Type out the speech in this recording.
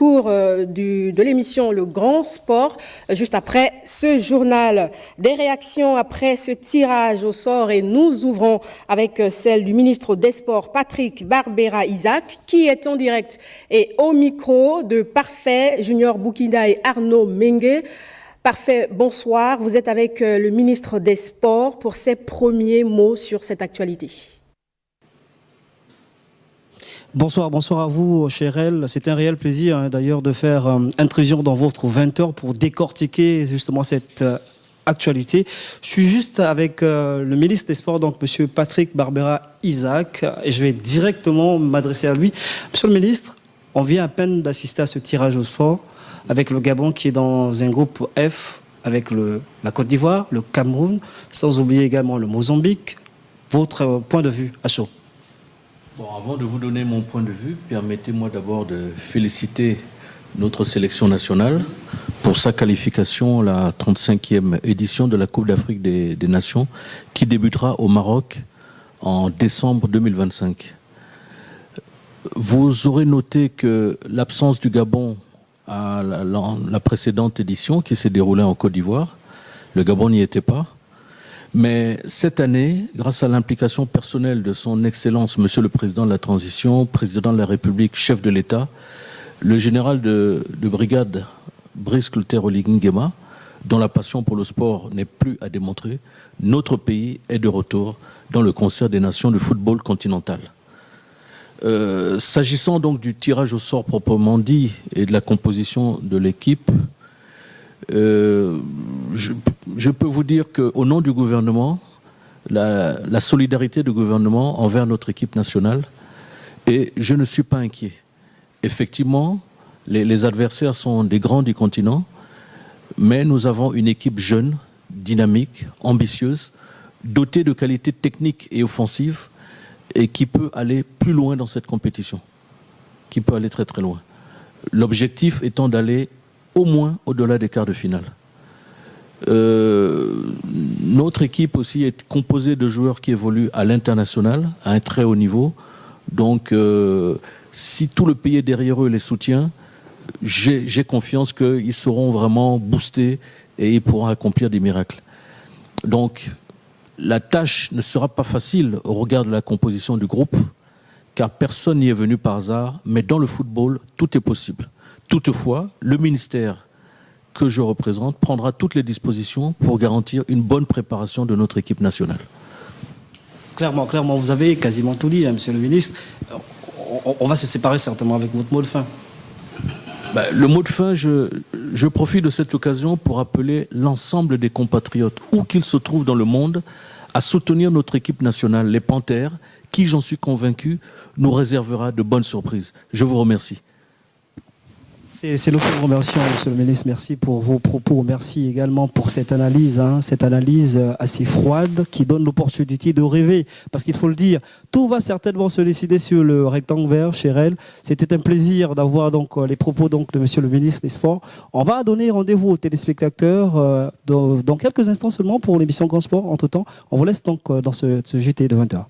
cours de l'émission Le Grand Sport, juste après ce journal. Des réactions après ce tirage au sort et nous ouvrons avec celle du ministre des Sports, Patrick Barbera-Isaac, qui est en direct et au micro de Parfait, Junior Boukida et Arnaud Mengue. Parfait, bonsoir. Vous êtes avec le ministre des Sports pour ses premiers mots sur cette actualité. Bonsoir à vous, Chérel. C'est un réel plaisir d'ailleurs de faire intrusion dans votre 20h pour décortiquer justement cette actualité. Je suis juste avec le ministre des Sports, donc Monsieur Patrick Barbera-Isaac, et je vais directement m'adresser à lui. Monsieur le ministre, on vient à peine d'assister à ce tirage au sport avec le Gabon qui est dans un groupe F avec la Côte d'Ivoire, le Cameroun, sans oublier également le Mozambique. Votre point de vue à chaud. Bon, avant de vous donner mon point de vue, permettez-moi d'abord de féliciter notre sélection nationale pour sa qualification à la 35e édition de la Coupe d'Afrique des Nations qui débutera au Maroc en décembre 2025. Vous aurez noté que l'absence du Gabon à la précédente édition qui s'est déroulée en Côte d'Ivoire, le Gabon n'y était pas. Mais cette année, grâce à l'implication personnelle de son Excellence, Monsieur le Président de la Transition, Président de la République, chef de l'État, le général de brigade Brice Clotaire-Oligui Nguema, dont la passion pour le sport n'est plus à démontrer, notre pays est de retour dans le concert des nations du football continental. S'agissant donc du tirage au sort proprement dit et de la composition de l'équipe, je peux vous dire qu'au nom du gouvernement, la solidarité du gouvernement envers notre équipe nationale, et je ne suis pas inquiet. Effectivement, les adversaires sont des grands du continent, mais nous avons une équipe jeune, dynamique, ambitieuse, dotée de qualités techniques et offensives, et qui peut aller plus loin dans cette compétition, qui peut aller très très loin. L'objectif étant d'aller au moins au-delà des quarts de finale. Notre équipe aussi est composée de joueurs qui évoluent à l'international, à un très haut niveau. Donc, si tout le pays est derrière eux et les soutient, j'ai confiance qu'ils seront vraiment boostés et ils pourront accomplir des miracles. Donc, la tâche ne sera pas facile au regard de la composition du groupe, car personne n'y est venu par hasard, mais dans le football, tout est possible. Toutefois, le ministère que je représente prendra toutes les dispositions pour garantir une bonne préparation de notre équipe nationale. Clairement, vous avez quasiment tout dit, Monsieur le ministre. On va se séparer certainement avec votre mot de fin. Le mot de fin, je profite de cette occasion pour appeler l'ensemble des compatriotes, où qu'ils se trouvent dans le monde, à soutenir notre équipe nationale, les Panthères, qui, j'en suis convaincu, nous réservera de bonnes surprises. Je vous remercie. C'est nous qui vous remercions, Monsieur le ministre. Merci pour vos propos. Merci également pour cette analyse assez froide qui donne l'opportunité de rêver. Parce qu'il faut le dire, tout va certainement se décider sur le rectangle vert, Chérel. C'était un plaisir d'avoir donc les propos donc de Monsieur le ministre des Sports. On va donner rendez-vous aux téléspectateurs dans quelques instants seulement pour l'émission Grand Sport. Entre-temps, on vous laisse donc dans ce JT de 20h.